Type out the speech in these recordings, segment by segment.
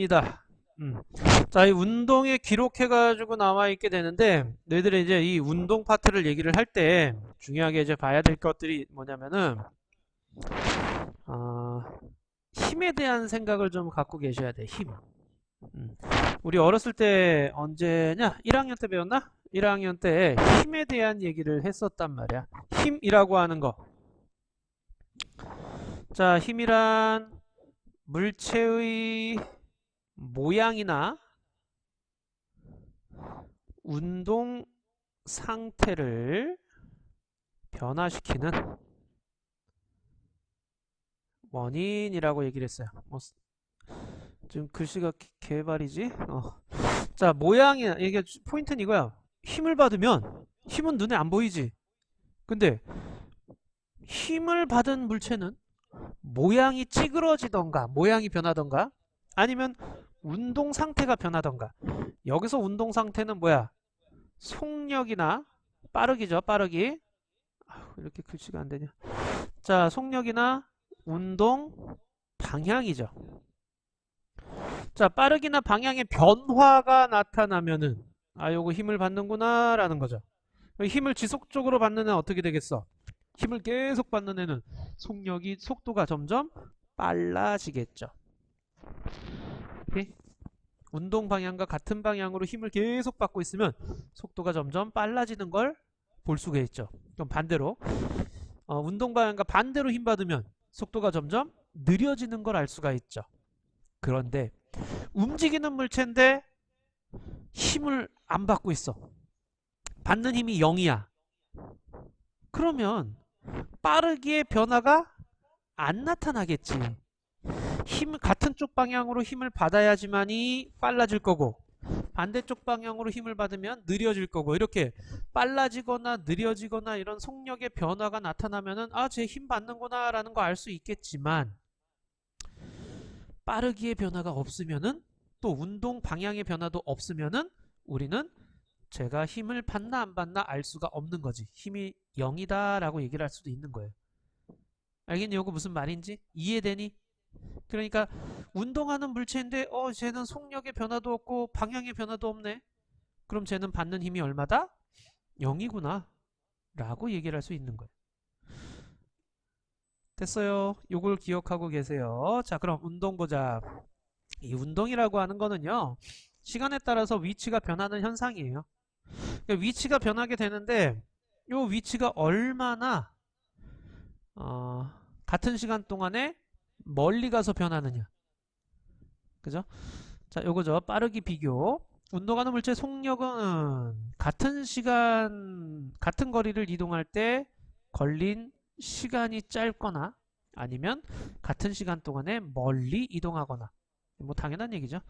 이다. 자, 이 운동에 기록해가지고 나와 있게 되는데, 너희들이 이제 이 운동 파트를 얘기를 할 때 중요하게 이제 봐야 될 것들이 뭐냐면은, 어, 힘에 대한 생각을 좀 갖고 계셔야 돼. 힘. 음. 우리 어렸을 때 언제냐? 1학년 때 배웠나? 1학년 때 힘에 대한 얘기를 했었단 말이야. 힘이라고 하는 거. 자, 힘이란 물체의 모양이나 운동 상태를 변화시키는 원인이라고 얘기를 했어요. 지금 글씨가 개발이지? 자, 모양이, 이게 포인트는 이거야. 힘을 받으면 힘은 눈에 안 보이지. 근데 힘을 받은 물체는 모양이 찌그러지던가, 모양이 변하던가, 아니면 운동 상태가 변하던가. 여기서 운동 상태는 뭐야? 속력이나 빠르기죠, 빠르기. 이렇게 글씨가 안 되냐? 자, 속력이나 운동 방향이죠. 자, 빠르기나 방향의 변화가 나타나면은 요거 힘을 받는구나 라는 거죠. 힘을 지속적으로 받는 애는 어떻게 되겠어? 힘을 계속 받는 애는 속도가 점점 빨라지겠죠. 오케이? 운동 방향과 같은 방향으로 힘을 계속 받고 있으면 속도가 점점 빨라지는 걸 볼 수가 있죠. 그럼 반대로 운동 방향과 반대로 힘 받으면 속도가 점점 느려지는 걸 알 수가 있죠. 그런데 움직이는 물체인데 힘을 안 받고 있어. 받는 힘이 0이야. 그러면 빠르기의 변화가 안 나타나겠지. 같은 쪽 방향으로 힘을 받아야지만이 빨라질 거고, 반대쪽 방향으로 힘을 받으면 느려질 거고, 이렇게 빨라지거나 느려지거나 이런 속력의 변화가 나타나면은 쟤 힘 받는구나 라는 거 알 수 있겠지만, 빠르기의 변화가 없으면은, 또 운동 방향의 변화도 없으면은 우리는 제가 힘을 받나 안 받나 알 수가 없는 거지. 힘이 0이다 라고 얘기를 할 수도 있는 거예요. 알겠니? 이거 무슨 말인지? 이해되니? 그러니까 운동하는 물체인데 쟤는 속력의 변화도 없고 방향의 변화도 없네. 그럼 쟤는 받는 힘이 얼마다? 0이구나 라고 얘기를 할 수 있는 거예요. 됐어요. 요걸 기억하고 계세요. 자, 그럼 운동 보자. 이 운동이라고 하는 거는요, 시간에 따라서 위치가 변하는 현상이에요. 그러니까 위치가 변하게 되는데 요 위치가 얼마나 같은 시간 동안에 멀리 가서 변하느냐. 그죠? 자, 요거죠. 빠르기 비교. 운동하는 물체의 속력은 같은 거리를 이동할 때 걸린 시간이 짧거나 아니면 같은 시간 동안에 멀리 이동하거나. 뭐 당연한 얘기죠.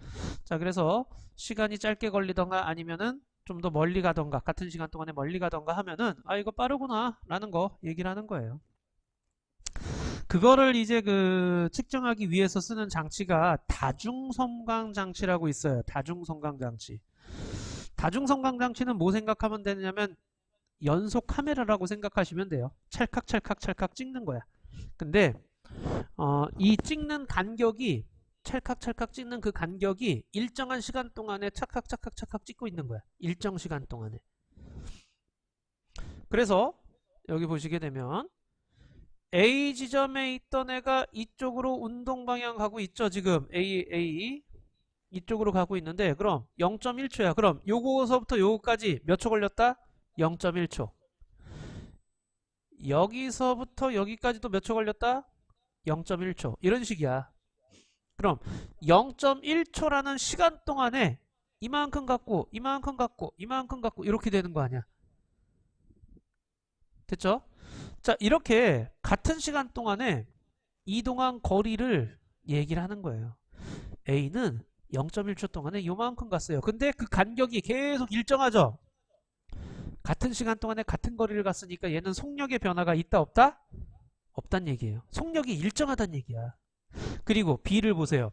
자, 그래서 시간이 짧게 걸리던가 아니면은 좀 더 멀리 가던가 같은 시간 동안에 멀리 가던가 하면은 이거 빠르구나 라는 거 얘기를 하는 거예요. 그거를 이제 측정하기 위해서 쓰는 장치가 다중섬광 장치라고 있어요. 다중섬광 장치. 다중섬광 장치는 뭐 생각하면 되냐면 연속 카메라라고 생각하시면 돼요. 찰칵찰칵찰칵 찍는 거야. 근데 이 찍는 간격이 찰칵찰칵 찍는 그 간격이 일정한 시간 동안에 찰칵찰칵찰칵 찍고 있는 거야. 일정 시간 동안에. 그래서 여기 보시게 되면 A 지점에 있던 애가 이쪽으로 운동 방향 가고 있죠. 지금 A 이쪽으로 가고 있는데 그럼 0.1초야. 그럼 요거서부터 요거까지 몇 초 걸렸다? 0.1초. 여기서부터 여기까지도 몇 초 걸렸다? 0.1초. 이런 식이야. 그럼 0.1초라는 시간 동안에 이만큼 갖고 이만큼 갖고 이만큼 갖고 이렇게 되는 거 아니야. 됐죠? 자, 이렇게 같은 시간 동안에 이동한 거리를 얘기를 하는 거예요. A는 0.1초 동안에 요만큼 갔어요. 근데 그 간격이 계속 일정하죠? 같은 시간 동안에 같은 거리를 갔으니까 얘는 속력의 변화가 있다 없다? 없단 얘기예요. 속력이 일정하단 얘기야. 그리고 B를 보세요.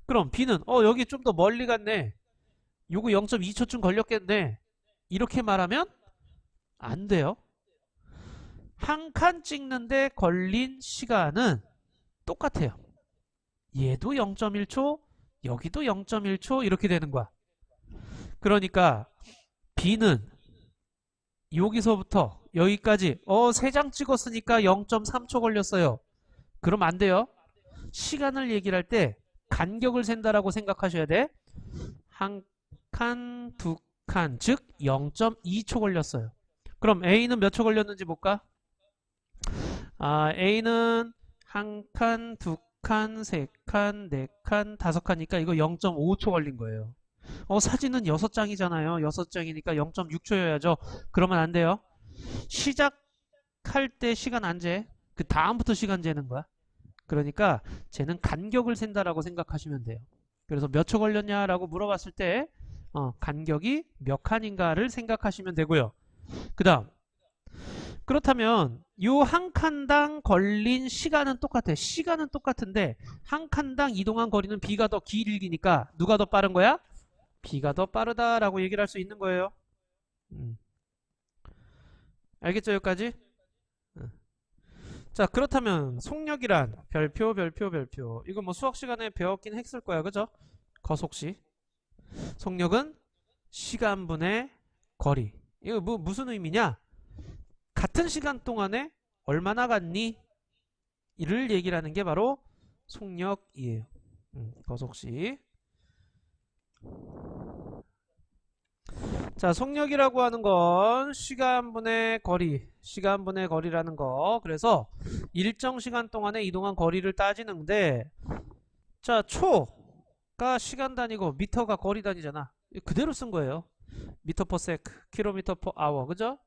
그럼 B는 여기 좀 더 멀리 갔네. 요거 0.2초쯤 걸렸겠네. 이렇게 말하면 안 돼요. 한 칸 찍는데 걸린 시간은 똑같아요. 얘도 0.1초, 여기도 0.1초 이렇게 되는 거야. 그러니까 B는 여기서부터 여기까지 3장 찍었으니까 0.3초 걸렸어요. 그럼 안 돼요. 시간을 얘기를 할 때 간격을 센다라고 생각하셔야 돼. 한 칸, 두 칸, 즉 0.2초 걸렸어요. 그럼 A는 몇 초 걸렸는지 볼까? A는 한 칸, 두 칸, 세 칸, 네 칸, 다섯 칸이니까 이거 0.5초 걸린 거예요. 사진은 6장이잖아요. 6장이니까 0.6초여야죠. 그러면 안 돼요. 시작할 때 시간 안 재. 그 다음부터 시간 재는 거야. 그러니까 쟤는 간격을 센다라고 생각하시면 돼요. 그래서 몇 초 걸렸냐라고 물어봤을 때 간격이 몇 칸인가를 생각하시면 되고요. 그 다음 그렇다면 요 한 칸당 걸린 시간은 똑같아. 시간은 똑같은데 한 칸당 이동한 거리는 B가 더 길기니까 누가 더 빠른 거야? B가 더 빠르다라고 얘기를 할 수 있는 거예요. 알겠죠 여기까지? 자 그렇다면 속력이란 별표 이거 뭐 수학 시간에 배웠긴 했을 거야 그죠? 거속시 속력은 시간분의 거리. 이거 무슨 의미냐? 같은 시간 동안에 얼마나 갔니? 이를 얘기를 하는 게 바로 속력이에요. 거속시. 자, 속력이라고 하는 건 시간분의 거리, 시간분의 거리라는 거. 그래서 일정 시간 동안에 이동한 거리를 따지는데, 자, 초가 시간 단위고 미터가 거리 단위잖아. 그대로 쓴 거예요. 미터 퍼 세크, 킬로미터 퍼 아워, 그죠?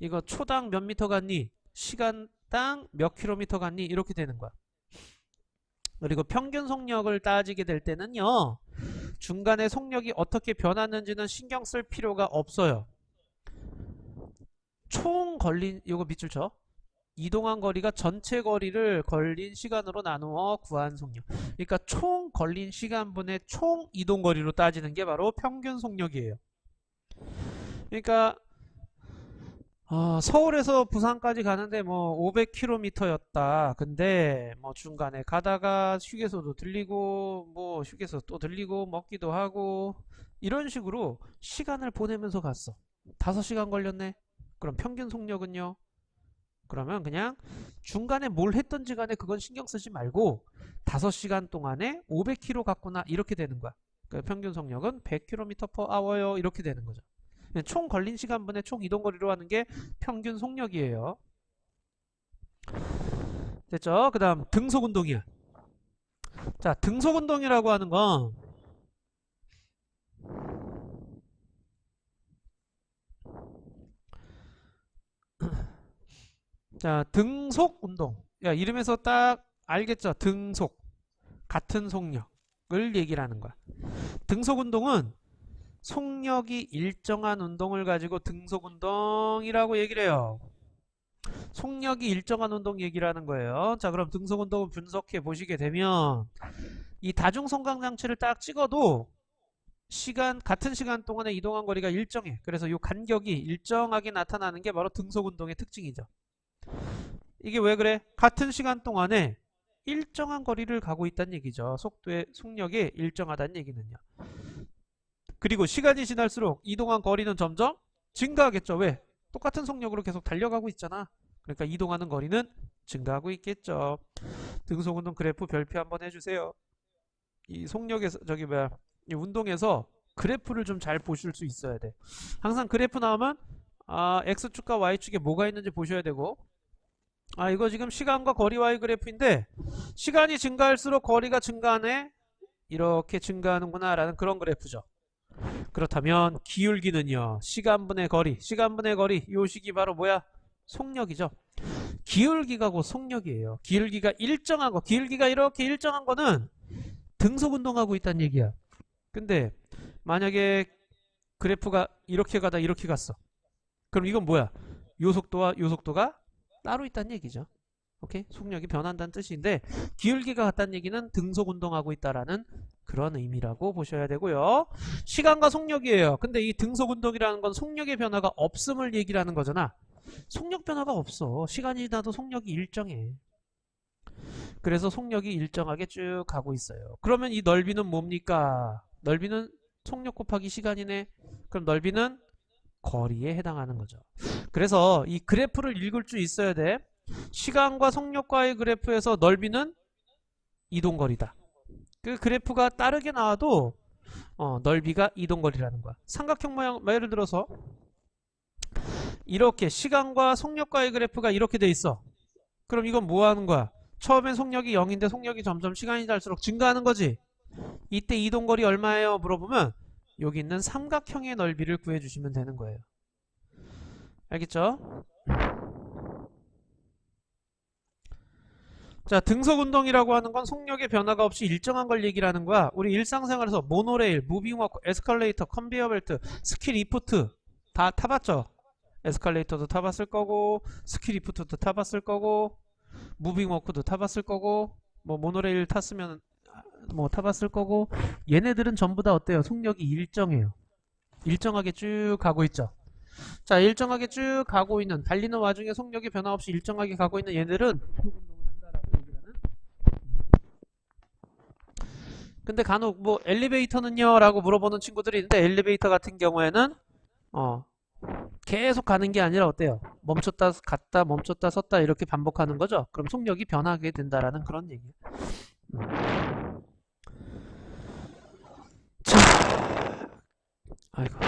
이거 초당 몇 미터 갔니? 시간당 몇 킬로미터 갔니? 이렇게 되는 거야. 그리고 평균 속력을 따지게 될 때는요. 중간에 속력이 어떻게 변하는지는 신경 쓸 필요가 없어요. 총 걸린 요거 밑줄 쳐. 이동한 거리가 전체 거리를 걸린 시간으로 나누어 구한 속력. 그러니까 총 걸린 시간분의 총 이동 거리로 따지는 게 바로 평균 속력이에요. 그러니까 서울에서 부산까지 가는데 뭐 500km였다. 근데 뭐 중간에 가다가 휴게소도 들리고 뭐 휴게소 또 들리고 먹기도 하고 이런 식으로 시간을 보내면서 갔어. 5시간 걸렸네. 그럼 평균 속력은요? 그러면 그냥 중간에 뭘 했던지 간에 그건 신경 쓰지 말고 5시간 동안에 500km 갔구나 이렇게 되는 거야. 그러니까 평균 속력은 100km/h요 이렇게 되는 거죠. 총 걸린 시간분의 총 이동거리로 하는 게 평균 속력이에요. 됐죠? 그 다음 등속운동이야. 자, 등속운동이라고 하는 건 자, 등속운동. 야, 이름에서 딱 알겠죠? 등속. 같은 속력을 얘기를 하는 거야. 등속운동은 속력이 일정한 운동을 가지고 등속운동이라고 얘기를 해요. 속력이 일정한 운동 얘기를 하는 거예요. 자, 그럼 등속운동을 분석해 보시게 되면 이 다중성강장치를 딱 찍어도 같은 시간 동안에 이동한 거리가 일정해. 그래서 이 간격이 일정하게 나타나는 게 바로 등속운동의 특징이죠. 이게 왜 그래? 같은 시간 동안에 일정한 거리를 가고 있다는 얘기죠. 속력이 일정하다는 얘기는요. 그리고 시간이 지날수록 이동한 거리는 점점 증가하겠죠. 왜? 똑같은 속력으로 계속 달려가고 있잖아. 그러니까 이동하는 거리는 증가하고 있겠죠. 등속운동 그래프 별표 한번 해주세요. 이 속력에서 이 운동에서 그래프를 좀 잘 보실 수 있어야 돼. 항상 그래프 나오면 X축과 Y축에 뭐가 있는지 보셔야 되고 이거 지금 시간과 거리 Y 그래프인데 시간이 증가할수록 거리가 증가하네. 이렇게 증가하는구나 라는 그런 그래프죠. 그렇다면 기울기는요. 시간분의 거리 요 식이 바로 뭐야? 속력이죠. 기울기가 곧 속력이에요. 기울기가 일정한 거 기울기가 이렇게 일정한 거는 등속운동하고 있다는 얘기야. 근데 만약에 그래프가 이렇게 가다 이렇게 갔어. 그럼 이건 뭐야? 요 속도와 요 속도가 따로 있다는 얘기죠. 오케이? 속력이 변한다는 뜻인데 기울기가 같다는 얘기는 등속운동하고 있다라는 그런 의미라고 보셔야 되고요. 시간과 속력이에요. 근데 이 등속운동이라는 건 속력의 변화가 없음을 얘기를 하는 거잖아. 속력 변화가 없어. 시간이 지나도 속력이 일정해. 그래서 속력이 일정하게 쭉 가고 있어요. 그러면 이 넓이는 뭡니까? 넓이는 속력 곱하기 시간이네. 그럼 넓이는 거리에 해당하는 거죠. 그래서 이 그래프를 읽을 줄 있어야 돼. 시간과 속력과의 그래프에서 넓이는 이동거리다. 그 그래프가 다르게 나와도 넓이가 이동거리라는 거야. 삼각형 모양, 예를 들어서 이렇게 시간과 속력과의 그래프가 이렇게 돼 있어. 그럼 이건 뭐 하는 거야? 처음엔 속력이 0인데 속력이 점점 시간이 갈수록 증가하는 거지. 이때 이동거리 얼마예요? 물어보면 여기 있는 삼각형의 넓이를 구해주시면 되는 거예요. 알겠죠? 자, 등속운동이라고 하는 건 속력의 변화가 없이 일정한 걸 얘기를 하는 거야. 우리 일상생활에서 모노레일, 무빙워크, 에스컬레이터, 컨베이어벨트, 스키 리프트 다 타봤죠? 에스컬레이터도 타봤을 거고, 스키 리프트도 타봤을 거고, 무빙워크도 타봤을 거고, 뭐 모노레일 탔으면 뭐 타봤을 거고. 얘네들은 전부 다 어때요? 속력이 일정해요. 일정하게 쭉 가고 있죠. 자, 일정하게 쭉 가고 있는, 달리는 와중에 속력이 변화 없이 일정하게 가고 있는 얘들은 근데 간혹 뭐 엘리베이터는요? 라고 물어보는 친구들이 있는데, 엘리베이터 같은 경우에는 계속 가는 게 아니라 어때요? 멈췄다 갔다 멈췄다 섰다 이렇게 반복하는 거죠. 그럼 속력이 변하게 된다라는 그런 얘기예요. 자, 아이고.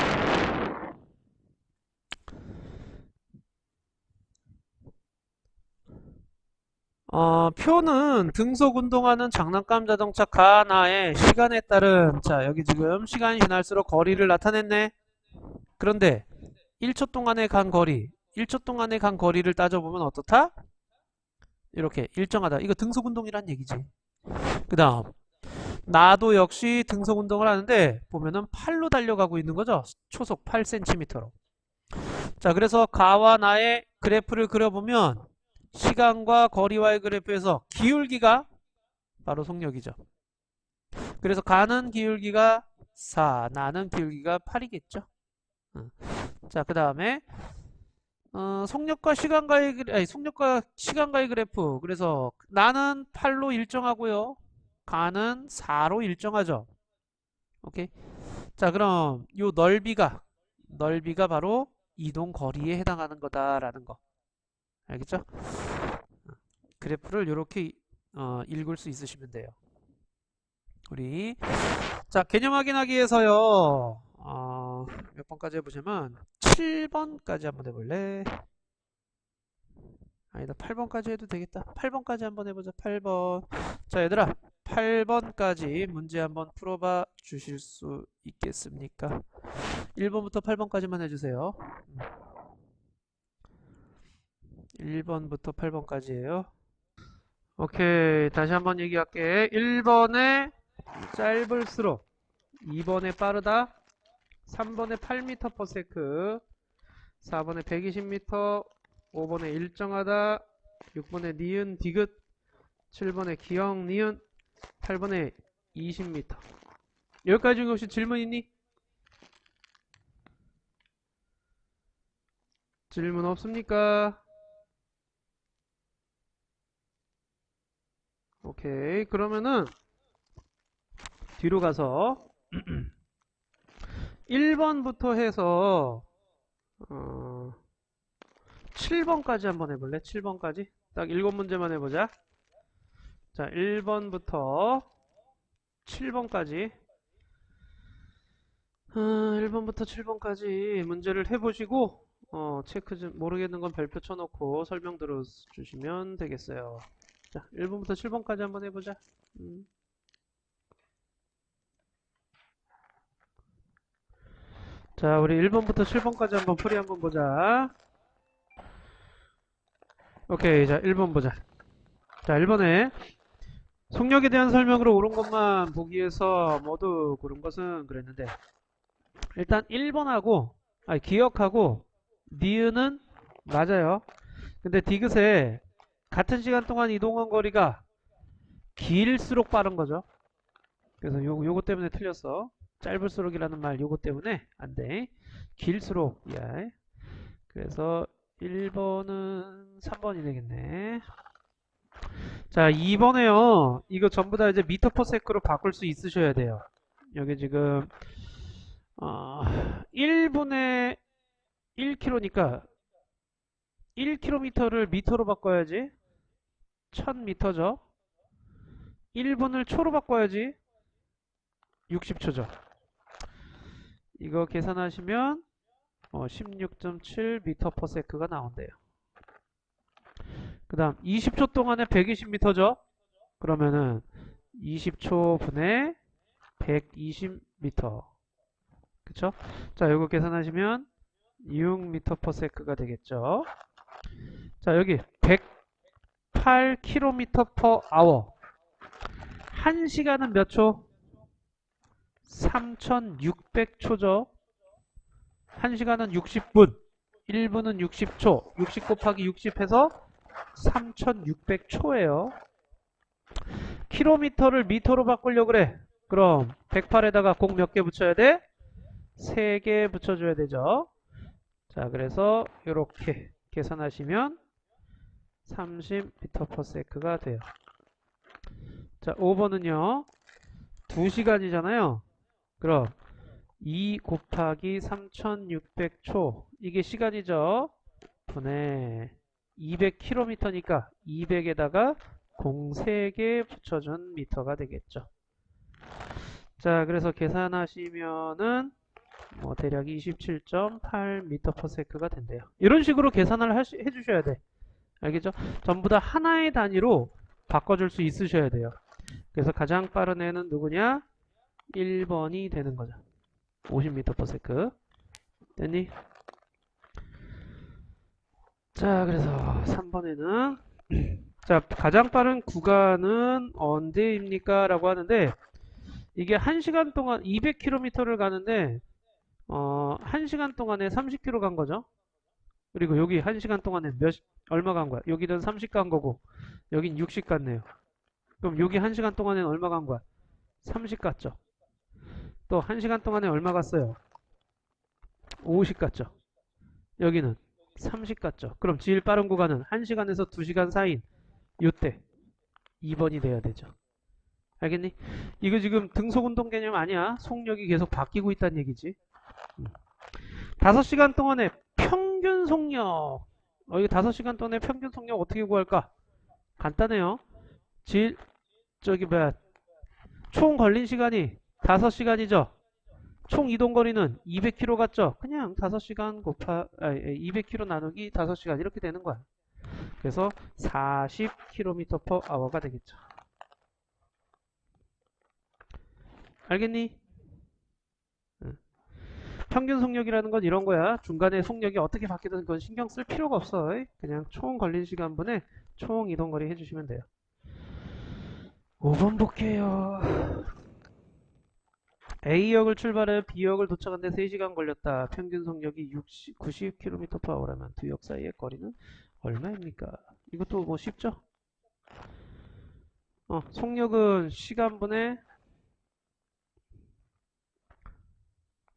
표는 등속 운동하는 장난감 자동차 가나의 시간에 따른, 자, 여기 지금 시간이 지날수록 거리를 나타냈네. 그런데 1초 동안에 간 거리, 1초 동안에 간 거리를 따져보면 어떻다? 이렇게 일정하다. 이거 등속 운동이란 얘기지. 그 다음, 나도 역시 등속 운동을 하는데 보면은 팔로 달려가고 있는 거죠. 초속 8cm로. 자, 그래서 가와 나의 그래프를 그려보면 시간과 거리와의 그래프에서 기울기가 바로 속력이죠. 그래서 가는 기울기가 4, 나는 기울기가 8이겠죠. 자, 그 다음에 속력과 시간과의 속력과 시간과의 그래프. 그래서 나는 8로 일정하고요. 가는 4로 일정하죠. 오케이. 자, 그럼 요 넓이가 바로 이동 거리에 해당하는 거다라는 거. 알겠죠? 그래프를 이렇게 읽을 수 있으시면 돼요. 우리 자, 개념 확인하기 위해서요. 몇 번까지 해보자면 7번까지 한번 해볼래? 아니다, 8번까지 해도 되겠다. 8번까지 한번 해보자. 8번. 자, 얘들아, 8번까지 문제 한번 풀어봐 주실 수 있겠습니까? 1번부터 8번까지만 해주세요. 1번부터 8번까지예요. 오케이, 다시 한번 얘기할게. 1번에 짧을수록 2번에 빠르다, 3번에 8m/s, 4번에 120m, 5번에 일정하다, 6번에 니은 디귿, 7번에 기역 니은, 8번에 20m. 여기까지 중에 혹시 질문 있니? 질문 없습니까? 오케이, 그러면은 뒤로 가서 1번부터 해서 7번까지 한번 해볼래? 7번까지? 딱 7문제만 해보자. 자, 1번부터 7번까지 1번부터 7번까지 문제를 해보시고 체크 좀 모르겠는 건 별표 쳐놓고 설명 들어주시면 되겠어요. 자, 1번부터 7번까지 한번 해보자. 자, 우리 1번부터 7번까지 한번 풀이 한번 보자. 오케이, 자, 1번 보자. 자, 1번에 속력에 대한 설명으로 옳은 것만 보기 위해서 모두 고른 것은 그랬는데, 일단 1번하고 기억하고 니은은 맞아요. 근데 디귿에 같은 시간 동안 이동한 거리가 길수록 빠른 거죠. 그래서 요거 때문에 틀렸어. 짧을수록이라는 말 요거 때문에 안 돼. 길수록. 야. 그래서 1번은 3번이 되겠네. 자, 이번에요. 이거 전부 다 이제 미터 퍼 세크로 바꿀 수 있으셔야 돼요. 여기 지금 1분에 1km니까 1km를 미터로 바꿔야지 1000m죠. 1분을 초로 바꿔야지 60초죠. 이거 계산하시면 16.7 미터 퍼 세크가 나온대요. 그 다음 20초 동안에 120m죠. 그러면은 20초 분에 120m. 그쵸? 자, 이거 계산하시면 6m per sec가 되겠죠. 자, 여기 108km per hour. 1시간은 몇 초? 3600초죠. 1시간은 60분. 1분은 60초. 60 곱하기 60 해서 3600초예요. 킬로미터를 미터로 바꾸려고 그래. 그럼 108에다가 공 몇 개 붙여야 돼? 3개 붙여줘야 되죠. 자, 그래서 이렇게 계산하시면 30m per sec가 돼요. 자, 5번은요. 2시간이잖아요. 그럼 2 곱하기 3600초. 이게 시간이죠. 분의 200km니까 200에다가 공 3개 붙여준 미터가 되겠죠. 자, 그래서 계산하시면은 대략 27.8m per sec가 된대요. 이런 식으로 계산을 해주셔야 돼. 알겠죠? 전부 다 하나의 단위로 바꿔줄 수 있으셔야 돼요. 그래서 가장 빠른 애는 누구냐? 1번이 되는 거죠. 50m per sec. 됐니? 자, 그래서 3번에는 자, 가장 빠른 구간은 언제입니까? 라고 하는데 이게 1시간 동안 200km를 가는데 1시간 동안에 30km 간 거죠. 그리고 여기 1시간 동안에 얼마 간 거야? 여기는 30 간 거고 여긴 60 갔네요. 그럼 여기 1시간 동안에는 얼마 간 거야? 30 갔죠. 또 1시간 동안에 얼마 갔어요? 50 갔죠. 여기는 30 갔죠. 그럼 제일 빠른 구간은 1시간에서 2시간 사이인 요때 2번이 돼야 되죠. 알겠니? 이거 지금 등속운동 개념 아니야. 속력이 계속 바뀌고 있다는 얘기지. 5시간 동안에 평균 속력. 이거 5시간 동안에 평균 속력 어떻게 구할까? 간단해요. 총 걸린 시간이 5시간이죠. 총 이동거리는 200km 같죠? 그냥 5시간 200km 나누기 5시간 이렇게 되는 거야. 그래서 40km per hour가 되겠죠. 알겠니? 평균 속력이라는 건 이런 거야. 중간에 속력이 어떻게 바뀌든 그건 신경 쓸 필요가 없어. 그냥 총 걸린 시간분에 총 이동거리 해주시면 돼요. 5번 볼게요. A역을 출발해 B역을 도착하는데 3시간 걸렸다. 평균 속력이 90km per h라면 두 역 사이의 거리는 얼마입니까? 이것도 뭐 쉽죠? 속력은 시간분의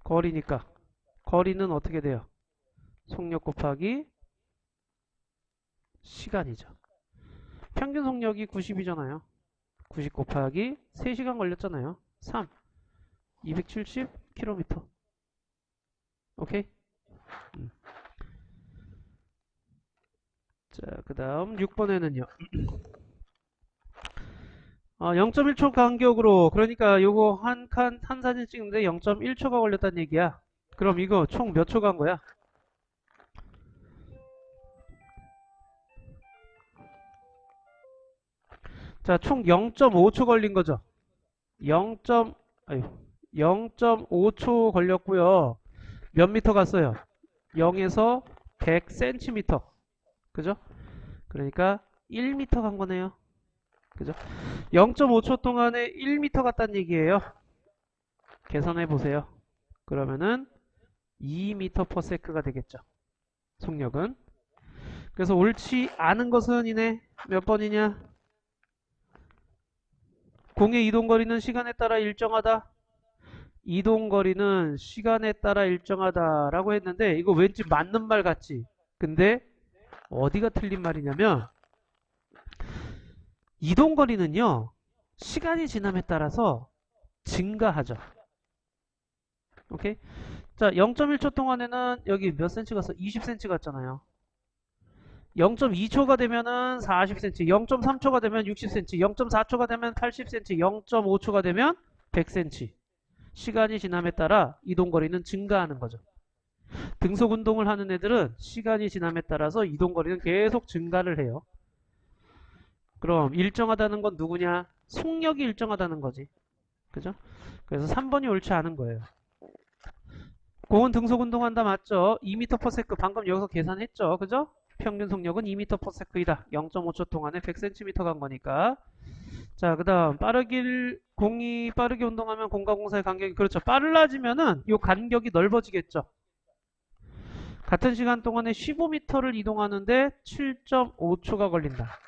거리니까 거리는 어떻게 돼요? 속력 곱하기 시간이죠. 평균 속력이 90이잖아요. 90 곱하기 3시간 걸렸잖아요. 3. 270km. 오케이? 자, 그 다음 6번에는요. 0.1초 간격으로, 그러니까 요거 한 사진 찍는데 0.1초가 걸렸다는 얘기야. 그럼 이거 총 몇 초 간 거야? 자, 총 0.5초 걸린 거죠. 0.5초 걸렸고요. 몇 미터 갔어요? 0에서 100cm. 그죠? 그러니까 1m 간 거네요. 그죠? 0.5초 동안에 1m 갔다는 얘기예요. 계산해 보세요. 그러면은 2m per sec가 되겠죠. 속력은. 그래서 옳지 않은 것은 이네 몇 번이냐? 공의 이동거리는 시간에 따라 일정하다. 이동거리는 시간에 따라 일정하다라고 했는데 이거 왠지 맞는 말 같지? 근데 어디가 틀린 말이냐면 이동거리는요, 시간이 지남에 따라서 증가하죠. 오케이? 자, 0.1초 동안에는 여기 몇 cm 갔어? 20cm 갔잖아요. 0.2초가 되면은 40cm, 0.3초가 되면 60cm, 0.4초가 되면 80cm, 0.5초가 되면 100cm. 시간이 지남에 따라 이동거리는 증가하는 거죠. 등속 운동을 하는 애들은 시간이 지남에 따라서 이동거리는 계속 증가를 해요. 그럼 일정하다는 건 누구냐? 속력이 일정하다는 거지. 그죠? 그래서 3번이 옳지 않은 거예요. 공은 등속 운동한다 맞죠? 2m/s 방금 여기서 계산했죠. 그죠? 평균 속력은 2m/s이다. 0.5초 동안에 100cm 간 거니까. 자, 그 다음 공이 빠르게 운동하면 공과 공 사이 간격이 그렇죠. 빨라지면은 이 간격이 넓어지겠죠. 같은 시간 동안에 15m를 이동하는데 7.5초가 걸린다.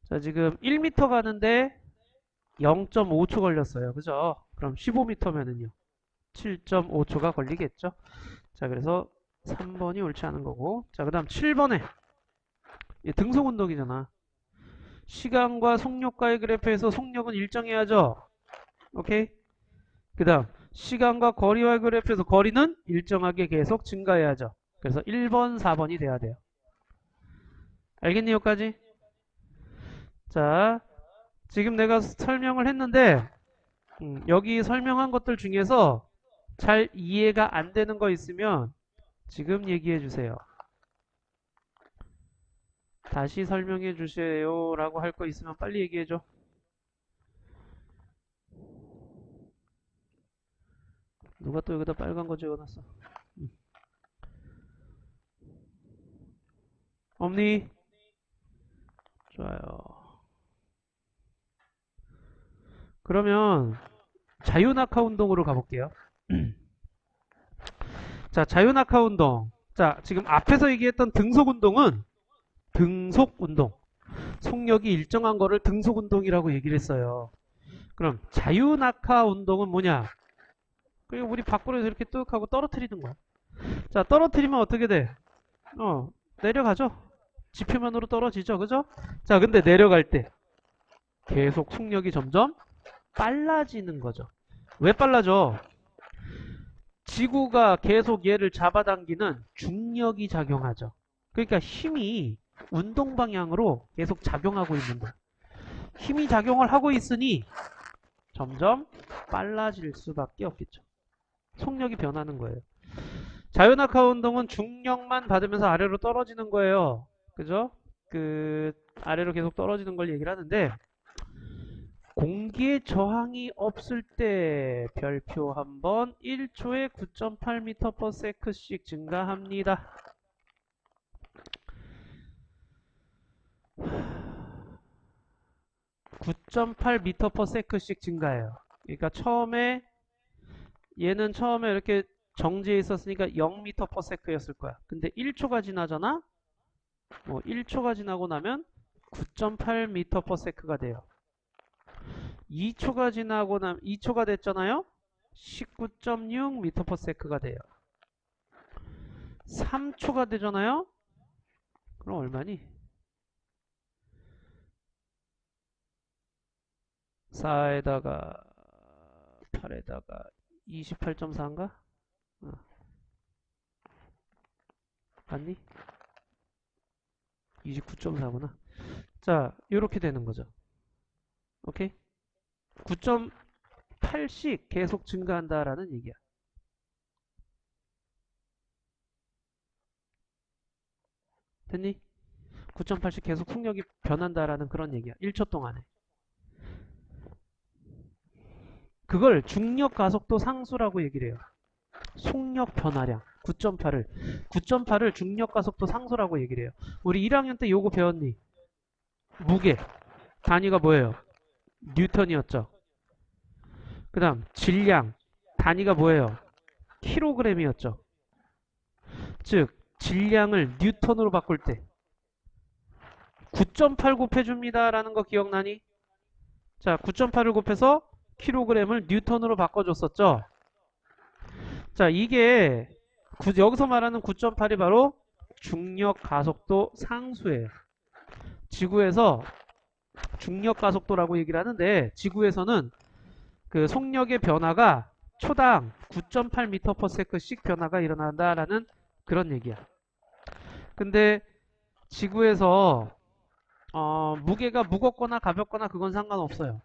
자, 지금 1m 가는데 0.5초 걸렸어요. 그죠? 그럼 15m면은요. 7.5초가 걸리겠죠. 자, 그래서 3번이 옳지 않은 거고. 자, 그 다음 7번에 등속 운동이잖아. 시간과 속력과의 그래프에서 속력은 일정해야죠. 오케이? 그 다음 시간과 거리와의 그래프에서 거리는 일정하게 계속 증가해야죠. 그래서 1번, 4번이 돼야 돼요. 알겠니 여기까지? 자, 지금 내가 설명을 했는데 여기 설명한 것들 중에서 잘 이해가 안 되는 거 있으면 지금 얘기해 주세요. 다시 설명해 주세요 라고 할 거 있으면 빨리 얘기해 줘. 누가 또 여기다 빨간 거 적어놨어? 없니? 좋아요. 그러면 자유낙하 운동으로 가볼게요. 자, 자유낙하 운동. 자, 지금 앞에서 얘기했던 등속 운동은 등속 운동. 속력이 일정한 거를 등속 운동이라고 얘기를 했어요. 그럼 자유낙하 운동은 뭐냐? 그리고 우리 밖으로 이렇게 뚝 하고 떨어뜨리는 거야. 자, 떨어뜨리면 어떻게 돼? 내려가죠? 지표면으로 떨어지죠. 그죠? 자, 근데 내려갈 때 계속 속력이 점점 빨라지는 거죠. 왜 빨라져? 지구가 계속 얘를 잡아당기는 중력이 작용하죠. 그러니까 힘이 운동 방향으로 계속 작용하고 있는 거예요. 힘이 작용을 하고 있으니 점점 빨라질 수밖에 없겠죠. 속력이 변하는 거예요. 자유낙하 운동은 중력만 받으면서 아래로 떨어지는 거예요. 그죠? 아래로 계속 떨어지는 걸 얘기를 하는데 공기의 저항이 없을 때 별표 한번 1초에 9.8m/s씩 증가합니다. 9.8m/s씩 증가해요. 그러니까 얘는 처음에 이렇게 정지해 있었으니까 0m/s였을 거야. 근데 1초가 지나잖아? 1초가 지나고 나면 9.8m/s가 돼요. 2초가 지나고 나면 2초가 됐잖아요? 19.6m/s가 돼요. 3초가 되잖아요? 그럼 얼마니? 4에다가 8에다가 28.4인가? 맞니? 29.4구나. 자, 이렇게 되는 거죠. 오케이? 9.8씩 계속 증가한다라는 얘기야. 됐니? 9.8씩 계속 속력이 변한다라는 그런 얘기야. 1초 동안에. 그걸 중력 가속도 상수라고 얘기를 해요. 속력 변화량 9.8을 중력 가속도 상수라고 얘기를 해요. 우리 1학년 때 요거 배웠니? 무게 단위가 뭐예요? 뉴턴이었죠. 그 다음 질량 단위가 뭐예요? 킬로그램이었죠. 즉 질량을 뉴턴으로 바꿀 때 9.8 곱해줍니다 라는 거 기억나니? 자, 9.8을 곱해서 킬로그램을 뉴턴으로 바꿔줬었죠. 자, 이게 여기서 말하는 9.8이 바로 중력 가속도 상수예요. 지구에서 중력 가속도라고 얘기를 하는데 지구에서는 그 속력의 변화가 초당 9.8m/s씩 변화가 일어난다라는 그런 얘기야. 근데 지구에서 무게가 무겁거나 가볍거나 그건 상관없어요.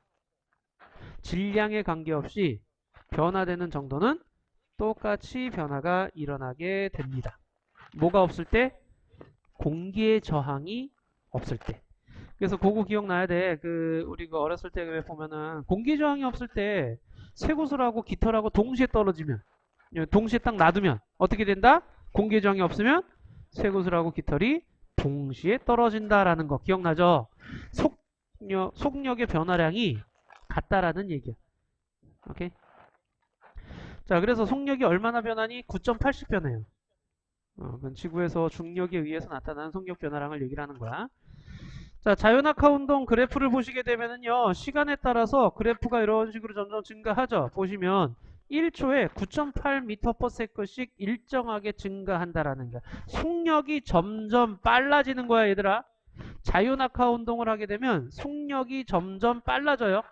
질량에 관계없이 변화되는 정도는 똑같이 변화가 일어나게 됩니다. 뭐가 없을 때? 공기의 저항이 없을 때. 그래서 그거 기억나야 돼. 우리 어렸을 때 왜 보면은 공기 저항이 없을 때 쇠구슬하고 깃털하고 동시에 떨어지면, 동시에 딱 놔두면 어떻게 된다? 공기 저항이 없으면 쇠구슬하고 깃털이 동시에 떨어진다라는 거 기억나죠? 속력의 변화량이 같다라는 얘기야. 오케이? 자, 그래서 속력이 얼마나 변하니? 9.8씩 변해요. 그건 지구에서 중력에 의해서 나타나는 속력 변화량을 얘기를 하는 거야. 자, 자연낙하 운동 그래프를 보시게 되면은요, 시간에 따라서 그래프가 이런 식으로 점점 증가하죠. 보시면 1초에 9.8m/s씩 일정하게 증가한다라는 거야. 속력이 점점 빨라지는 거야, 얘들아. 자연낙하 운동을 하게 되면 속력이 점점 빨라져요.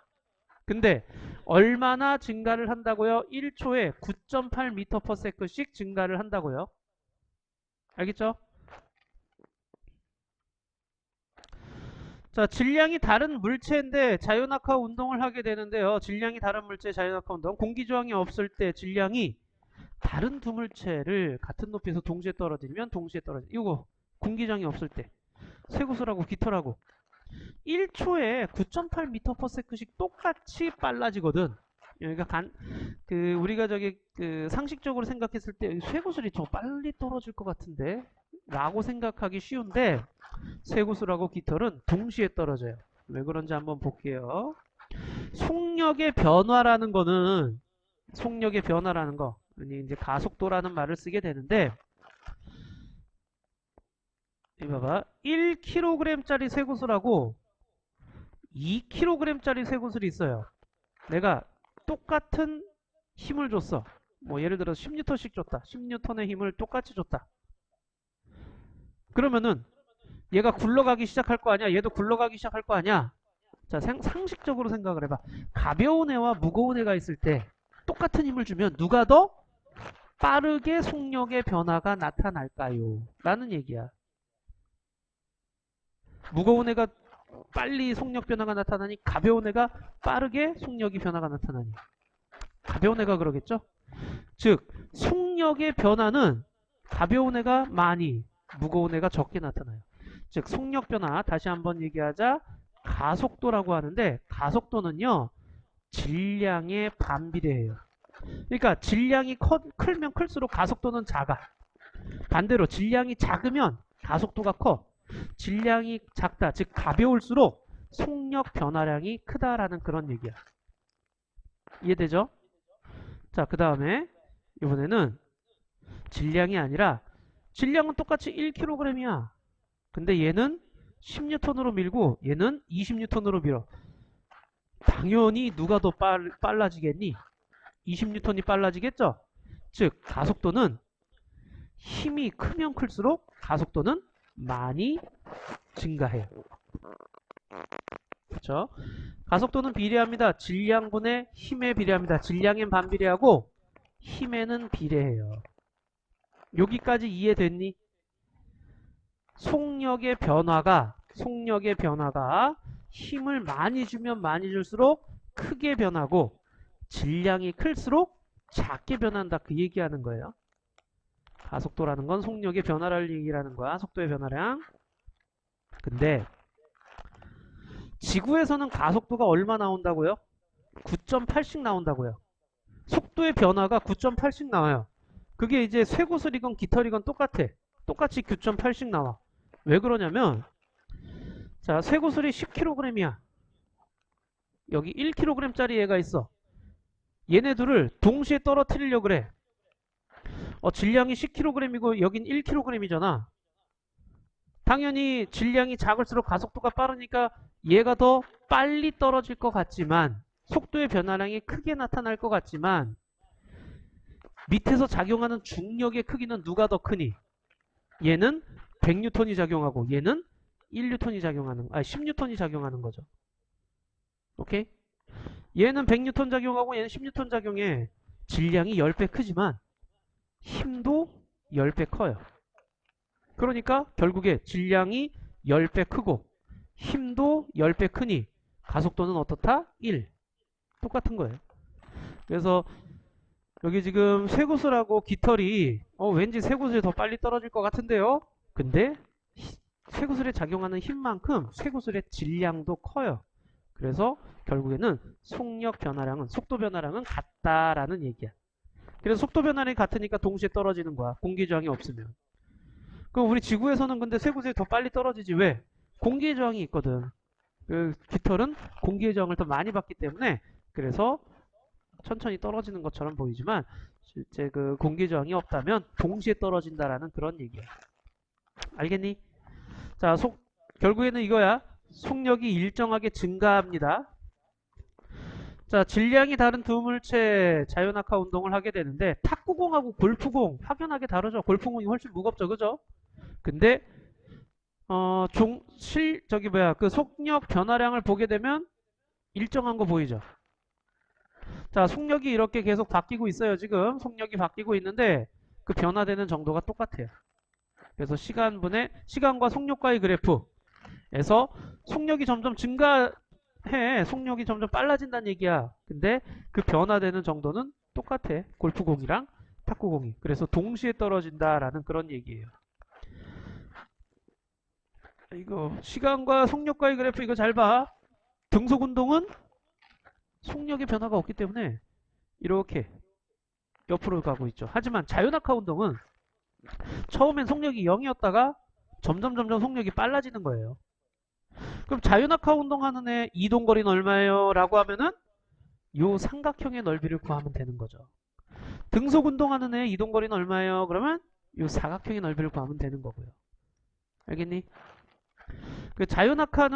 근데 얼마나 증가를 한다고요? 1초에 9.8m/s씩 증가를 한다고요. 알겠죠? 자, 질량이 다른 물체인데 자연낙하 운동을 하게 되는데요. 질량이 다른 물체 자연낙하 운동. 공기저항이 없을 때 질량이 다른 두 물체를 같은 높이에서 동시에 떨어뜨리면 동시에 떨어져. 이거 공기저항이 없을 때. 쇠구슬하고 깃털하고 1초에 9.8m/s씩 똑같이 빨라지거든. 그러니까 우리가 상식적으로 생각했을 때 쇠구슬이 더 빨리 떨어질 것 같은데 라고 생각하기 쉬운데 쇠구슬하고 깃털은 동시에 떨어져요. 왜 그런지 한번 볼게요. 속력의 변화라는 거는 속력의 변화라는 거 이제 가속도라는 말을 쓰게 되는데 이 봐봐 1kg짜리 쇠구슬하고 2kg짜리 쇠구슬이 있어요. 내가 똑같은 힘을 줬어. 뭐 예를 들어서 10N씩 줬다. 10N의 힘을 똑같이 줬다. 그러면은 얘가 굴러가기 시작할 거 아니야? 얘도 굴러가기 시작할 거 아니야? 자, 상식적으로 생각을 해봐. 가벼운 애와 무거운 애가 있을 때 똑같은 힘을 주면 누가 더 빠르게 속력의 변화가 나타날까요? 라는 얘기야. 무거운 애가 빨리 속력 변화가 나타나니 가벼운 애가 빠르게 속력이 변화가 나타나니 가벼운 애가 그러겠죠? 즉 속력의 변화는 가벼운 애가 많이 무거운 애가 적게 나타나요. 즉 속력 변화 다시 한번 얘기하자 가속도라고 하는데 가속도는요 질량에 반비례해요. 그러니까 질량이 크면 클수록 가속도는 작아. 반대로 질량이 작으면 가속도가 커. 질량이 작다 즉 가벼울수록 속력 변화량이 크다라는 그런 얘기야. 이해되죠? 자, 그 다음에 이번에는 질량이 아니라 질량은 똑같이 1kg이야. 근데 얘는 10N으로 밀고 얘는 20N으로 밀어. 당연히 누가 더 빨라지겠니? 20N이 빨라지겠죠? 즉 가속도는 힘이 크면 클수록 가속도는 많이 증가해요. 그렇죠? 가속도는 비례합니다. 질량분의 힘에 비례합니다. 질량엔 반비례하고 힘에는 비례해요. 여기까지 이해됐니? 속력의 변화가 힘을 많이 주면 많이 줄수록 크게 변하고 질량이 클수록 작게 변한다 그 얘기하는 거예요. 가속도라는 건 속력의 변화를 얘기하는 거야. 속도의 변화량. 근데 지구에서는 가속도가 얼마 나온다고요? 9.8씩 나온다고요. 속도의 변화가 9.8씩 나와요. 그게 이제 쇠구슬이건 깃털이건 똑같아. 똑같이 9.8씩 나와. 왜 그러냐면 자, 쇠구슬이 10kg이야. 여기 1kg짜리 얘가 있어. 얘네들을 동시에 떨어뜨리려고 그래. 질량이 10kg이고 여긴 1kg이잖아. 당연히 질량이 작을수록 가속도가 빠르니까 얘가 더 빨리 떨어질 것 같지만 속도의 변화량이 크게 나타날 것 같지만 밑에서 작용하는 중력의 크기는 누가 더 크니? 얘는 100N이 작용하고 얘는 1뉴턴이 작용하는, 10뉴턴이 작용하는 거죠. 오케이? 얘는 100뉴턴 작용하고 얘는 10뉴턴 작용해. 질량이 10배 크지만 힘도 10배 커요. 그러니까 결국에 질량이 10배 크고 힘도 10배 크니 가속도는 어떻다? 1. 똑같은 거예요. 그래서 여기 지금 쇠구슬하고 깃털이 왠지 쇠구슬이 더 빨리 떨어질 것 같은데요. 근데 쇠구슬에 작용하는 힘만큼 쇠구슬의 질량도 커요. 그래서 결국에는 속력 변화량은, 속도 변화량은 같다라는 얘기야. 그래서 속도 변화량이 같으니까 동시에 떨어지는 거야. 공기 저항이 없으면. 그럼 우리 지구에서는 근데 쇠구슬이 더 빨리 떨어지지. 왜? 공기의 저항이 있거든. 그 깃털은 공기의 저항을 더 많이 받기 때문에 그래서 천천히 떨어지는 것처럼 보이지만 실제 그 공기 저항이 없다면 동시에 떨어진다라는 그런 얘기야. 알겠니? 자, 결국에는 이거야. 속력이 일정하게 증가합니다. 자, 질량이 다른 두 물체 자유낙하 운동을 하게 되는데 탁구공하고 골프공 확연하게 다르죠. 골프공이 훨씬 무겁죠, 그죠? 근데 그 속력 변화량을 보게 되면 일정한 거 보이죠? 자, 속력이 이렇게 계속 바뀌고 있어요. 지금 속력이 바뀌고 있는데 그 변화되는 정도가 똑같아요. 그래서 시간과 속력과의 그래프에서 속력이 점점 증가해. 속력이 점점 빨라진다는 얘기야. 근데 그 변화되는 정도는 똑같아. 골프공이랑 탁구공이. 그래서 동시에 떨어진다라는 그런 얘기예요. 이거 시간과 속력과의 그래프 이거 잘 봐. 등속 운동은 속력의 변화가 없기 때문에 이렇게 옆으로 가고 있죠. 하지만 자유낙하 운동은 처음엔 속력이 0이었다가 점점 속력이 빨라지는 거예요. 그럼 자유낙하 운동하는 애 이동거리는 얼마예요? 라고 하면은 요 삼각형의 넓이를 구하면 되는 거죠. 등속 운동하는 애 이동거리는 얼마예요? 그러면 요 사각형의 넓이를 구하면 되는 거고요. 알겠니? 그 자유낙하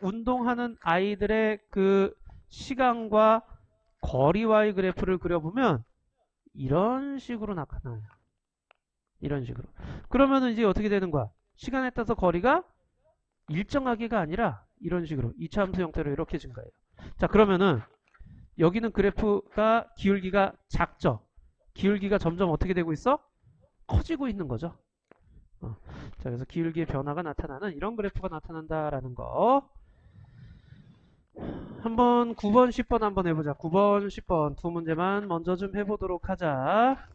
운동하는 아이들의 그 시간과 거리와의 그래프를 그려보면 이런 식으로 나타나요. 이런 식으로. 그러면은 이제 어떻게 되는 거야? 시간에 따라서 거리가 일정하게가 아니라 이런 식으로 2차 함수 형태로 이렇게 증가해요. 자, 그러면은 여기는 그래프가 기울기가 작죠? 기울기가 점점 어떻게 되고 있어? 커지고 있는 거죠. 자, 그래서 기울기의 변화가 나타나는 이런 그래프가 나타난다라는 거. 한번 9번, 10번 한번 해보자. 9번, 10번 두 문제만 먼저 좀 해보도록 하자.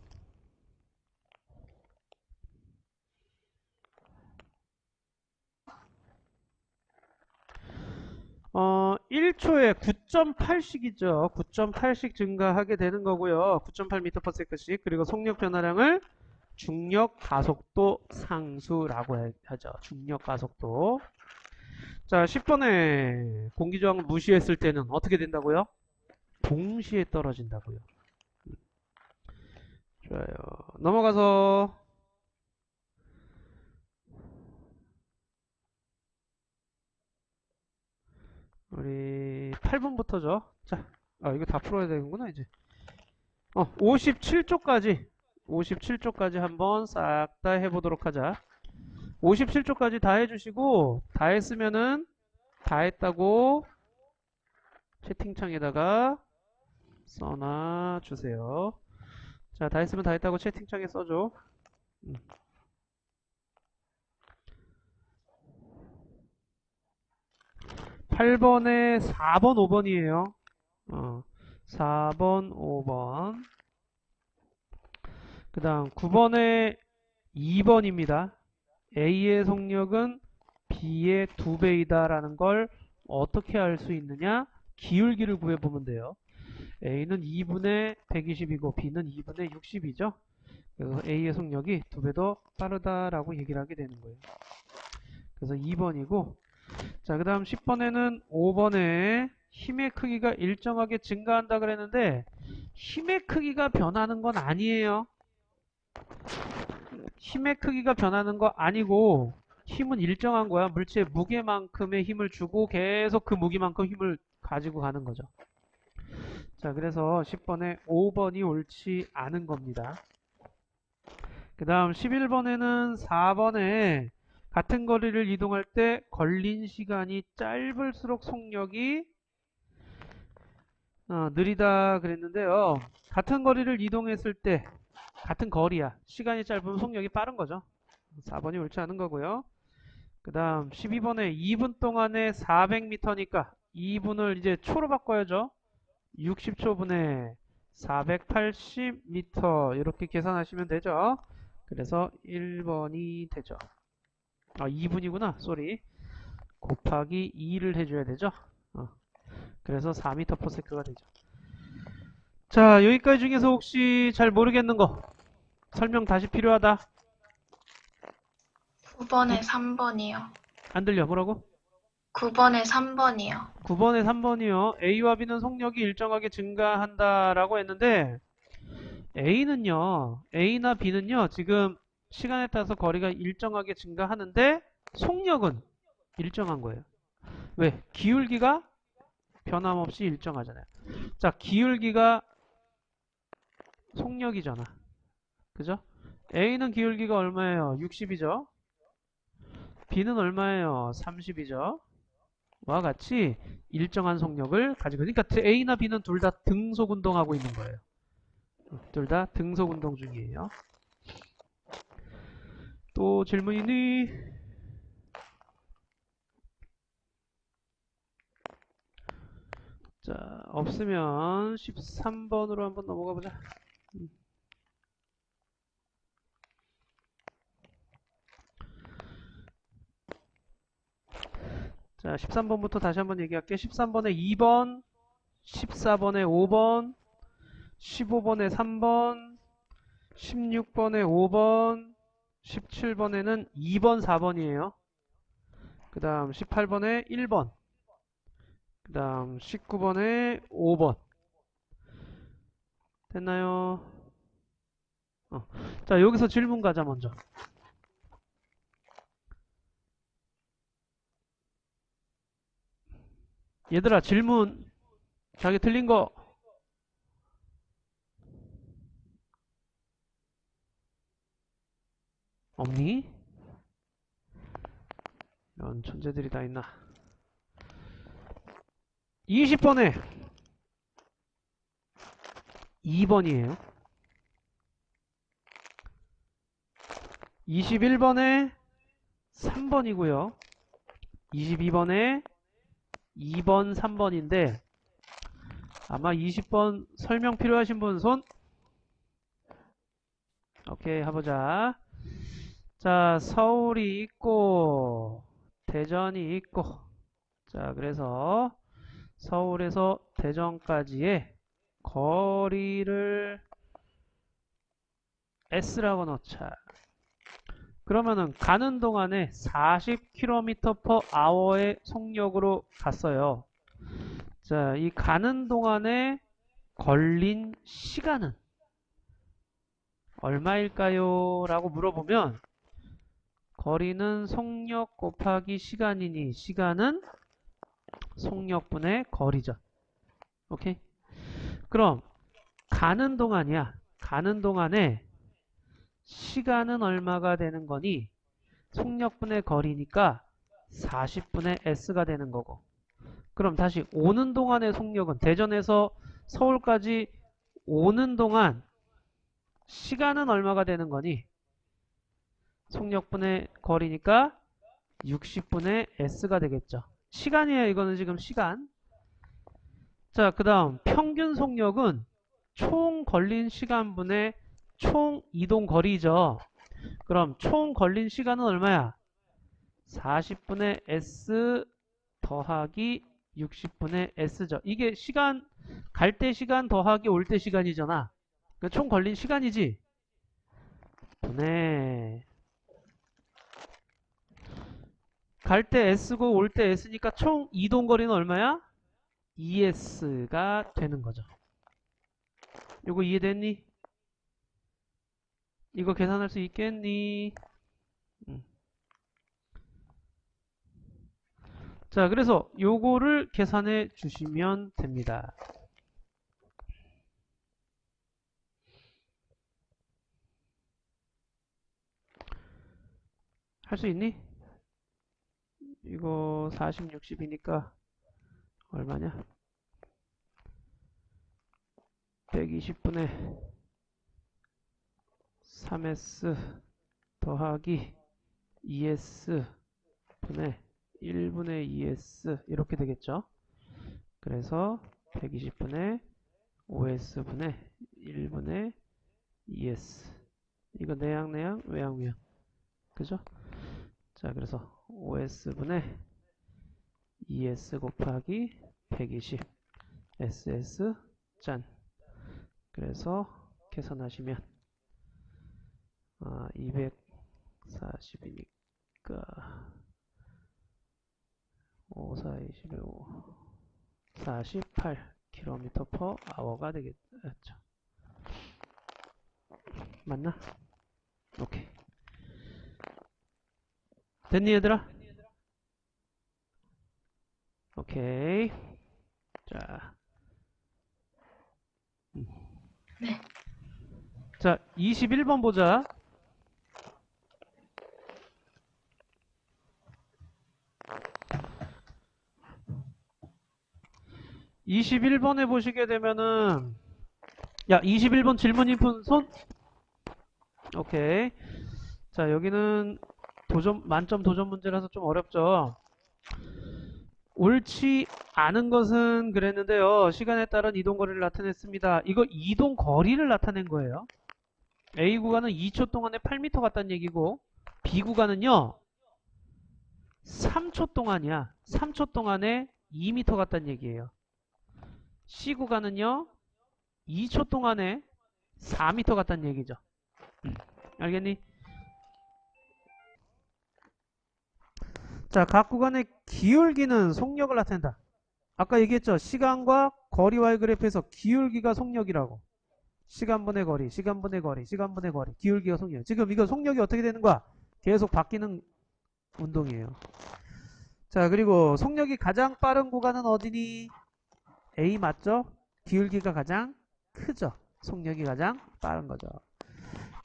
1초에 9.8씩이죠. 9.8씩 증가하게 되는 거고요. 9.8m/s씩. 그리고 속력 변화량을 중력 가속도 상수라고 하죠. 중력 가속도. 자, 10번에 공기저항을 무시했을 때는 어떻게 된다고요? 동시에 떨어진다고요. 좋아요. 넘어가서 우리 8번부터죠. 자, 이거 다 풀어야 되는구나 이제. 57쪽까지 한번 싹 다 해보도록 하자. 57쪽까지 다 해주시고 다 했으면은 다 했다고 채팅창에다가 써놔주세요. 자, 다 했으면 다 했다고 채팅창에 써줘. 8번에 4번, 5번이에요. 4번, 5번. 그 다음 9번에 2번입니다. A의 속력은 B의 2배이다 라는 걸 어떻게 알 수 있느냐? 기울기를 구해보면 돼요. A는 2분의 120이고 B는 2분의 60이죠. 그래서 A의 속력이 2배 더 빠르다라고 얘기를 하게 되는 거예요. 그래서 2번이고, 자, 그 다음 10번에는 5번에 힘의 크기가 일정하게 증가한다 그랬는데 힘의 크기가 변하는 건 아니에요. 힘의 크기가 변하는 거 아니고 힘은 일정한 거야. 물체의 무게만큼의 힘을 주고 계속 그 무게만큼 힘을 가지고 가는 거죠. 자, 그래서 10번에 5번이 옳지 않은 겁니다. 그 다음 11번에는 4번에 같은 거리를 이동할 때 걸린 시간이 짧을수록 속력이 느리다 그랬는데요. 같은 거리를 이동했을 때 같은 거리야. 시간이 짧으면 속력이 빠른 거죠. 4번이 옳지 않은 거고요. 그 다음 12번에 2분 동안에 400m니까 2분을 이제 초로 바꿔야죠. 60초분에 480m 이렇게 계산하시면 되죠. 그래서 1번이 되죠. 2분이구나. 쏘리. 곱하기 2를 해줘야 되죠. 그래서 4m/s가 되죠. 자, 여기까지 중에서 혹시 잘 모르겠는 거 설명 다시 필요하다. 9번에 3번이요. 안 들려. 뭐라고? 9번에 3번이요. 9번에 3번이요. A와 B는 속력이 일정하게 증가한다라고 했는데 A나 B는요, 지금 시간에 따라서 거리가 일정하게 증가하는데 속력은 일정한 거예요. 왜? 기울기가 변함없이 일정하잖아요. 자, 기울기가 속력이잖아. 그죠? A는 기울기가 얼마예요? 60이죠? B는 얼마예요? 30이죠? 와 같이 일정한 속력을 가지고, 그러니까 A나 B는 둘 다 등속 운동하고 있는 거예요. 둘 다 등속 운동 중이에요. 또 질문 있니? 자, 없으면 13번으로 한번 넘어가 보자. 자, 13번부터 다시 한번 얘기할게. 13번에 2번, 14번에 5번, 15번에 3번, 16번에 5번, 17번에는 2번, 4번이에요. 그 다음 18번에 1번, 그 다음 19번에 5번. 됐나요? 자, 여기서 질문 가자, 먼저. 얘들아, 질문. 자기 틀린 거 없니? 이런 천재들이 다 있나? 20번에 2번이에요. 21번에 3번이고요. 22번에 2번, 3번인데 아마 20번 설명 필요하신 분 손? 오케이, 해보자. 자, 서울이 있고 대전이 있고, 자, 그래서 서울에서 대전까지의 거리를 S라고 넣자. 그러면은 가는 동안에 40km/h의 속력으로 갔어요. 자, 이 가는 동안에 걸린 시간은 얼마일까요? 라고 물어보면 거리는 속력 곱하기 시간이니 시간은 속력분의 거리죠. 오케이? 그럼 가는 동안이야. 가는 동안에 시간은 얼마가 되는 거니? 속력분의 거리니까 40분의 S가 되는 거고. 그럼 다시 오는 동안의 속력은 대전에서 서울까지 오는 동안 시간은 얼마가 되는 거니? 속력분의 거리니까 60분의 S가 되겠죠. 시간이에요. 이거는 지금 시간. 자, 그 다음 평균 속력은 총 걸린 시간분의 총 이동 거리죠. 그럼 총 걸린 시간은 얼마야? 40분의 S 더하기 60분의 S죠. 이게 시간, 갈 때 시간 더하기 올 때 시간이잖아. 그러니까 총 걸린 시간이지. 네. 갈 때 S고 올 때 S니까 총 이동 거리는 얼마야? ES가 되는 거죠. 이거 이해됐니? 이거 계산할 수 있겠니? 자, 그래서 요거를 계산해 주시면 됩니다. 할 수 있니? 이거 40, 60이니까 얼마냐? 120분의 3s 더하기 2s 분의 1분의 2s 이렇게 되겠죠. 그래서 120분의 5s 분의 1분의 2s 이거 내양 외양 그죠? 자, 그래서 5s 분의 2s 곱하기 120 ss 짠. 그래서 계산하시면 240이니까 5, 4, 25 48km/h가 되겠죠. 맞나? 오케이. 됐니 얘들아? 오케이. 자, 네. 자 21번 보자. (21번에) 보시게 되면은 야 21번 질문 인푼 손. 오케이. 자 여기는 만점 도전 문제라서 좀 어렵죠. 옳지 않은 것은 그랬는데요. 시간에 따른 이동거리를 나타냈습니다. 이거 이동거리를 나타낸 거예요. A 구간은 2초 동안에 8m 갔다는 얘기고 B 구간은요 3초 동안이야. 3초 동안에 2m 갔다는 얘기예요. C 구간은요 2초 동안에 4m 갔다는 얘기죠. 알겠니? 자, 각 구간의 기울기는 속력을 나타낸다. 아까 얘기했죠. 시간과 거리와의 그래프에서 기울기가 속력이라고. 시간분의 거리, 시간분의 거리, 시간분의 거리. 기울기가 속력. 지금 이거 속력이 어떻게 되는 거야? 계속 바뀌는 운동이에요. 자, 그리고 속력이 가장 빠른 구간은 어디니? A 맞죠? 기울기가 가장 크죠. 속력이 가장 빠른 거죠.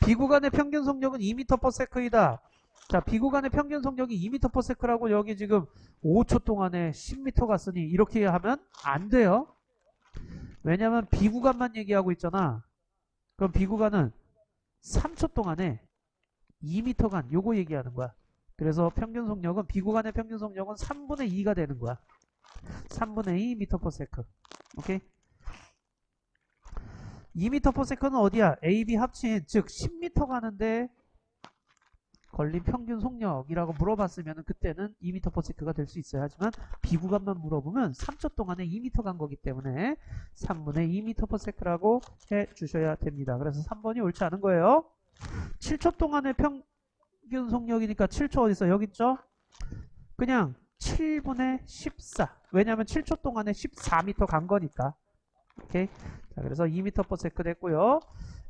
B 구간의 평균 속력은 2m/s이다. 자, B 구간의 평균 속력이 2m/s라고 여기 지금 5초 동안에 10m 갔으니 이렇게 하면 안 돼요. 왜냐면 B 구간만 얘기하고 있잖아. 그럼 B 구간은 3초 동안에 2m 간 요거 얘기하는 거야. 그래서 평균 속력은 B 구간의 평균 속력은 3분의 2가 되는 거야. 3분의 2 m/s. 오케이? 2m/s는 어디야? A, B 합친 즉 10m 가는데 걸린 평균 속력이라고 물어봤으면 그때는 2m/s가 될 수 있어요. 하지만 B 구간만 물어보면 3초 동안에 2m 간 거기 때문에 3분의 2m/s라고 해주셔야 됩니다. 그래서 3번이 옳지 않은 거예요. 7초 동안의 평균 속력이니까 7초 어디 있어? 여기 있죠? 그냥 7분의 14. 왜냐면 7초 동안에 14m 간 거니까. 오케이. 자, 그래서 2m/s 됐고요.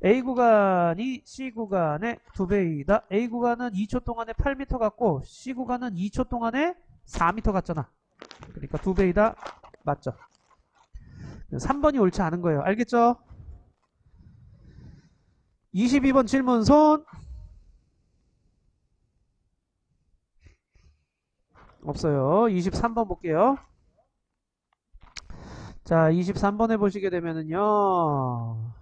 A 구간이 C 구간의 2배이다. A 구간은 2초 동안에 8m 갔고 C 구간은 2초 동안에 4m 갔잖아. 그러니까 2배이다. 맞죠? 3번이 옳지 않은 거예요. 알겠죠? 22번 질문 손. 없어요. 23번 볼게요. 자, 23번에 보시게 되면은요.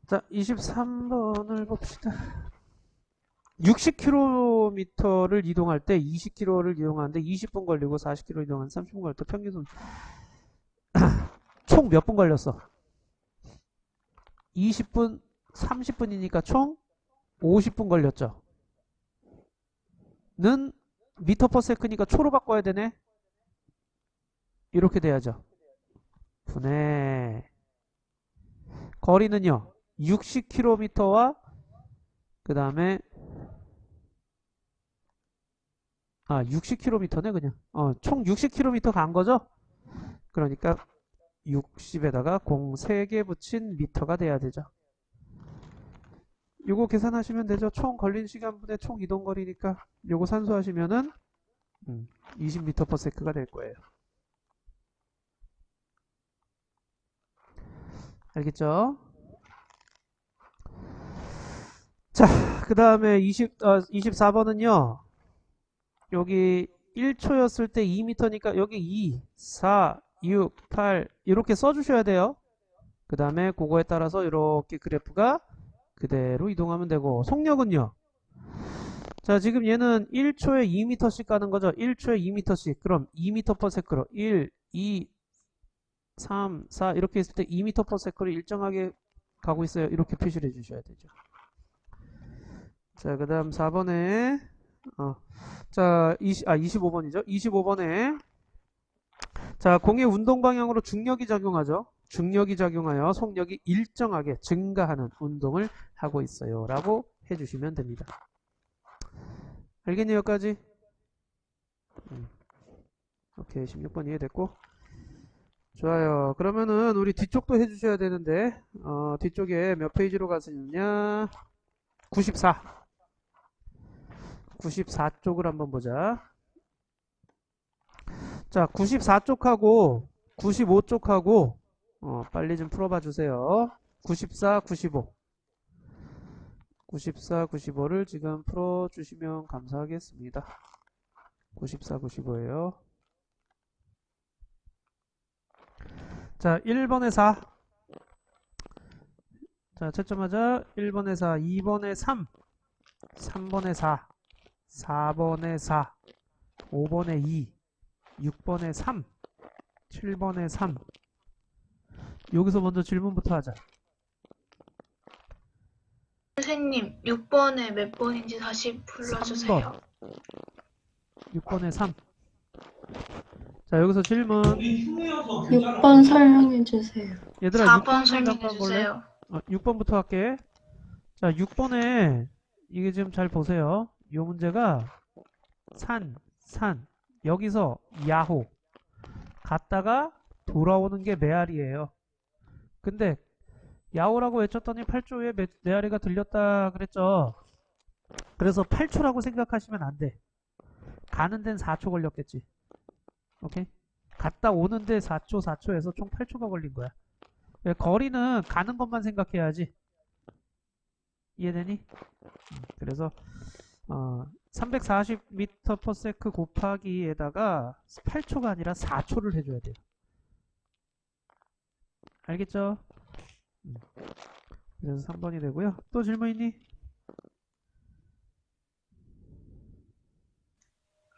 자, 23번을 봅시다. 60km를 이동할 때 20km를 이동하는데 20분 걸리고 40km 이동하는데 30분 걸릴 때 평균 총 몇 분 걸렸어? 20분, 30분이니까 총 50분 걸렸죠. 는 m/s니까 초로 바꿔야 되네. 이렇게 돼야죠. 분의 거리는요 60km와 그 다음에 60km네 그냥 총 60km 간 거죠. 그러니까 60에다가 3개 붙인 미터가 돼야 되죠. 요거 계산하시면 되죠. 총 걸린 시간분의 총 이동거리니까 요거 산수하시면은 20m/s가 될 거예요. 알겠죠? 자, 그 다음에 24번은요. 여기 1초였을 때 2m니까 여기 2, 4, 6, 8 이렇게 써주셔야 돼요. 그 다음에 그거에 따라서 이렇게 그래프가 그대로 이동하면 되고 속력은요. 자, 지금 얘는 1초에 2m씩 가는 거죠. 1초에 2m씩. 그럼 2m/s로 1, 2, 3, 4 이렇게 했을 때 2m/s로 일정하게 가고 있어요. 이렇게 표시를 해주셔야 되죠. 자, 그 다음 4번에 자, 25번이죠. 25번에 자, 공의 운동 방향으로 중력이 작용하죠. 중력이 작용하여 속력이 일정하게 증가하는 운동을 하고 있어요. 라고 해주시면 됩니다. 알겠네요, 여기까지? 오케이, 16번 이해됐고. 좋아요. 그러면은 우리 뒤쪽도 해주셔야 되는데, 뒤쪽에 몇 페이지로 가시느냐? 94. 94쪽을 한번 보자. 자, 94쪽하고 95쪽하고 빨리 좀 풀어봐 주세요. 94, 95. 94, 95를 지금 풀어주시면 감사하겠습니다. 94, 95예요. 자, 1번에 4. 자, 채점하자. 1번에 4, 2번에 3, 3번에 4, 4번에 4, 5번에 2, 6번에 3, 7번에 3. 여기서 먼저 질문부터 하자. 선생님, 6번에 몇 번인지 다시 불러주세요. 3번. 6번에 3. 자, 여기서 질문. 6번 설명해 주세요. 얘들아, 4번 6번 설명해 잠깐 볼래? 주세요. 6번부터 할게. 자, 6번에 이게 지금 잘 보세요. 이 문제가 산. 여기서 야호. 갔다가 돌아오는 게 메아리예요. 근데 야호라고 외쳤더니 8초에 메아리가 들렸다 그랬죠. 그래서 8초라고 생각하시면 안 돼. 가는 데는 4초 걸렸겠지. 오케이? 갔다 오는데 4초에서 총 8초가 걸린 거야. 거리는 가는 것만 생각해야지. 이해되니? 그래서 340m/s 곱하기에다가 8초가 아니라 4초를 해줘야 돼요. 알겠죠? 그래서 3번이 되고요. 또 질문 있니?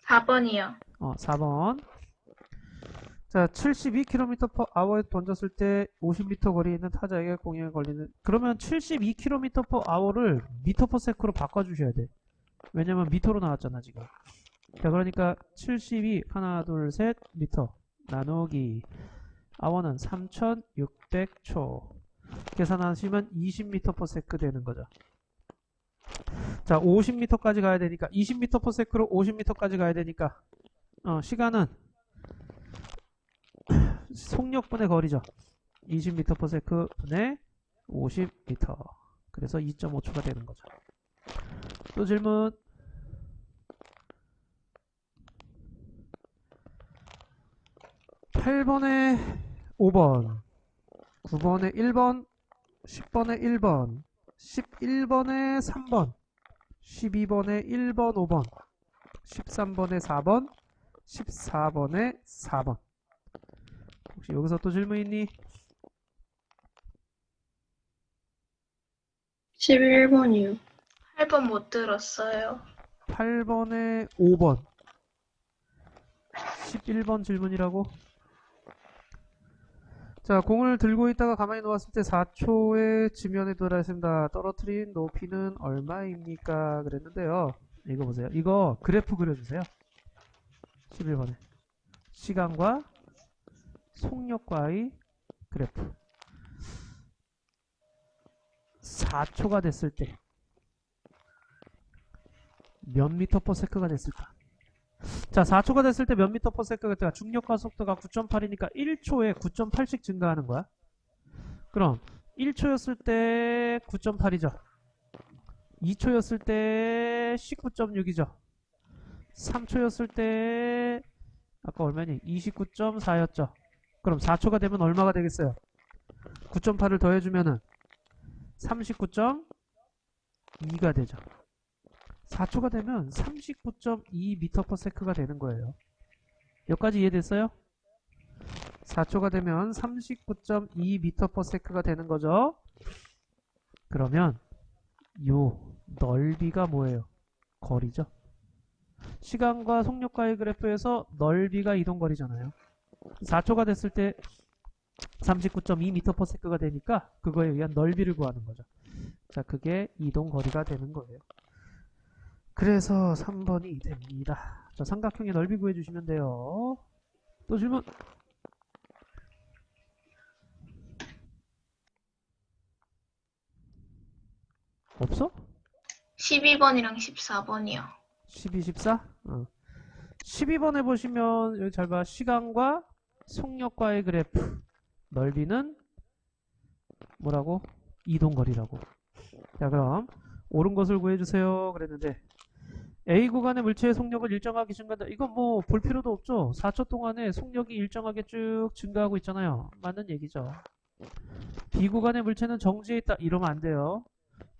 4번이요. 4번. 자, 72km/h에 던졌을 때 50m 거리에 있는 타자에게 공에 걸리는, 그러면 72km/h를 m/s로 바꿔주셔야 돼. 왜냐면 미터로 나왔잖아 지금. 자, 그러니까 72 하나 둘 셋 미터 나누기 hour는 3600초 계산하시면 20m/s 되는 거죠. 자, 50m까지 가야 되니까 20m/s로 50m까지 가야 되니까 시간은 속력분의 거리죠. 20m/s 분의 50m. 그래서 2.5초가 되는 거죠. 또 질문. 8번에 5번, 9번에 1번, 10번에 1번, 11번에 3번, 12번에 1번, 5번, 13번에 4번, 14번에 4번. 혹시 여기서 또 질문 있니? 11번이요. 8번 못 들었어요. 8번에 5번, 11번 질문이라고? 자, 공을 들고 있다가 가만히 놓았을 때 4초의 지면에 도달했습니다. 떨어뜨린 높이는 얼마입니까? 그랬는데요. 이거 보세요. 이거 그래프 그려주세요. 11번에. 시간과 속력과의 그래프. 4초가 됐을 때 몇 m/s가 됐을까? 자, 4초가 됐을 때 몇 m/s가 됐다. 중력과 속도가 9.8이니까 1초에 9.8씩 증가하는 거야. 그럼 1초였을 때 9.8이죠. 2초였을 때 19.6이죠. 3초였을 때 아까 얼마니? 29.4였죠. 그럼 4초가 되면 얼마가 되겠어요? 9.8을 더해주면은 39.2가 되죠. 4초가 되면 39.2m/s가 되는 거예요. 여기까지 이해됐어요? 4초가 되면 39.2m/s가 되는 거죠. 그러면 요 넓이가 뭐예요? 거리죠. 시간과 속력과의 그래프에서 넓이가 이동거리잖아요. 4초가 됐을 때 39.2m/s가 되니까 그거에 의한 넓이를 구하는 거죠. 자, 그게 이동거리가 되는 거예요. 그래서 3번이 됩니다. 자, 삼각형의 넓이 구해주시면 돼요. 또 질문? 없어? 12번이랑 14번이요. 12, 14? 12번에 보시면 여기 잘 봐. 시간과 속력과의 그래프. 넓이는 뭐라고? 이동거리라고. 자, 그럼 옳은 것을 구해주세요. 그랬는데 A 구간의 물체의 속력을 일정하게 증가한다. 이거 뭐 볼 필요도 없죠. 4초 동안에 속력이 일정하게 쭉 증가하고 있잖아요. 맞는 얘기죠. B 구간의 물체는 정지해 있다. 이러면 안 돼요.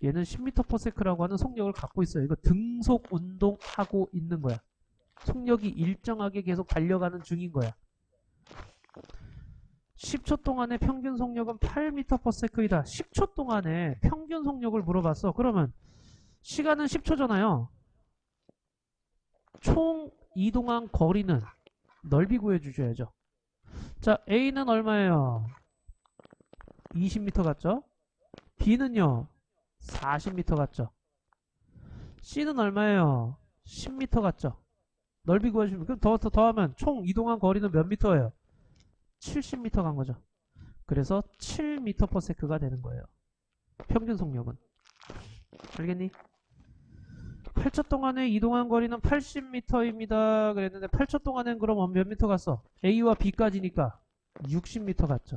얘는 10m/s라고 하는 속력을 갖고 있어요. 이거 등속 운동하고 있는 거야. 속력이 일정하게 계속 달려가는 중인 거야. 10초 동안의 평균 속력은 8m/s이다. 10초 동안에 평균 속력을 물어봤어. 그러면 시간은 10초잖아요. 총 이동한 거리는 넓이 구해주셔야죠. 자, A는 얼마예요? 20m 같죠? B는요? 40m 같죠? C는 얼마예요? 10m 같죠? 넓이 구해주시면 그럼 더하면 총 이동한 거리는 몇 미터예요? 70m 간 거죠. 그래서 7m/s가 되는 거예요. 평균 속력은. 알겠니? 8초 동안에 이동한 거리는 80m입니다. 그랬는데 8초 동안엔 그럼 몇 미터 갔어? A와 B까지니까 60m 갔죠.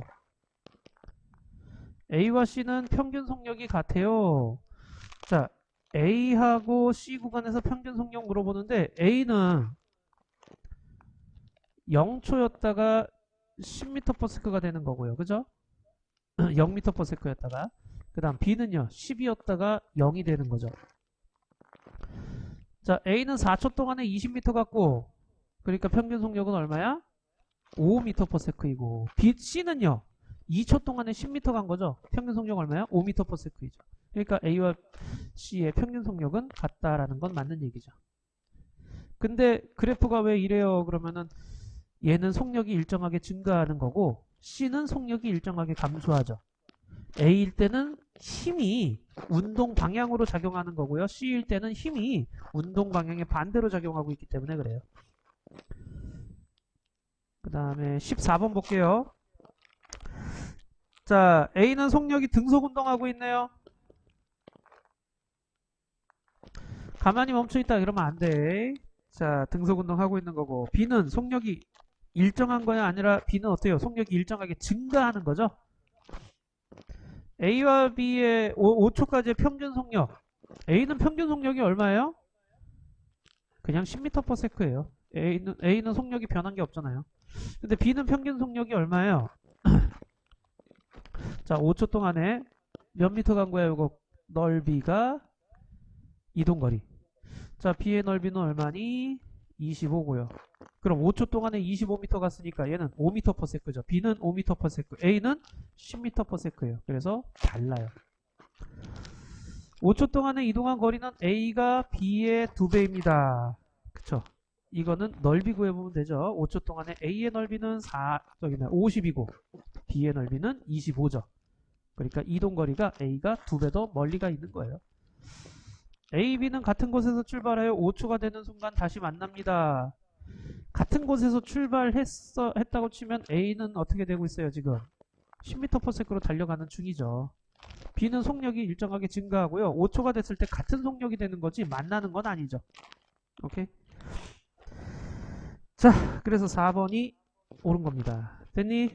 A와 C는 평균 속력이 같아요. 자, A하고 C 구간에서 평균 속력 물어보는데 A는 0초였다가 10m/s가 되는 거고요. 그죠? 0m/s였다가 그 다음 B는요 10이었다가 0이 되는 거죠. 자, A는 4초 동안에 20m 갔고 그러니까 평균 속력은 얼마야? 5m/s이고 C는요 2초 동안에 10m 간 거죠. 평균 속력 얼마야? 5m/s이죠. 그러니까 A와 C의 평균 속력은 같다라는 건 맞는 얘기죠. 근데 그래프가 왜 이래요? 그러면은 얘는 속력이 일정하게 증가하는 거고 C는 속력이 일정하게 감소하죠. A일 때는 힘이 운동 방향으로 작용하는 거고요. C일 때는 힘이 운동 방향의 반대로 작용하고 있기 때문에 그래요. 그 다음에 14번 볼게요. 자, A는 속력이 등속 운동하고 있네요. 가만히 멈춰있다 이러면 안 돼. 자, 등속 운동하고 있는 거고 B는 속력이 일정한 거야? 아니라 B는 어때요? 속력이 일정하게 증가하는 거죠? A와 B의 5초까지의 평균 속력. A는 평균 속력이 얼마예요? 그냥 10m/s예요. A는 속력이 변한 게 없잖아요. 근데 B는 평균 속력이 얼마예요? 자, 5초 동안에 몇 미터 간 거야? 이거 넓이가 이동거리. 자, B의 넓이는 얼마니? 25고요. 그럼 5초 동안에 25m 갔으니까 얘는 5m/s죠. B는 5m/s, A는 10m/s예요. 그래서 달라요. 5초 동안에 이동한 거리는 A가 B의 2배입니다. 그쵸? 이거는 넓이 구해보면 되죠. 5초 동안에 A의 넓이는 50이고 B의 넓이는 25죠. 그러니까 이동거리가 A가 2배 더 멀리 가 있는 거예요. A, B는 같은 곳에서 출발하여 5초가 되는 순간 다시 만납니다. 같은 곳에서 출발했다고 치면 A는 어떻게 되고 있어요 지금? 10m/s로 달려가는 중이죠. B는 속력이 일정하게 증가하고요. 5초가 됐을 때 같은 속력이 되는 거지 만나는 건 아니죠. 오케이? 자, 그래서 4번이 옳은 겁니다. 됐니?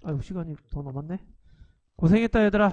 아유, 시간이 더 넘었네. 고생했다 얘들아.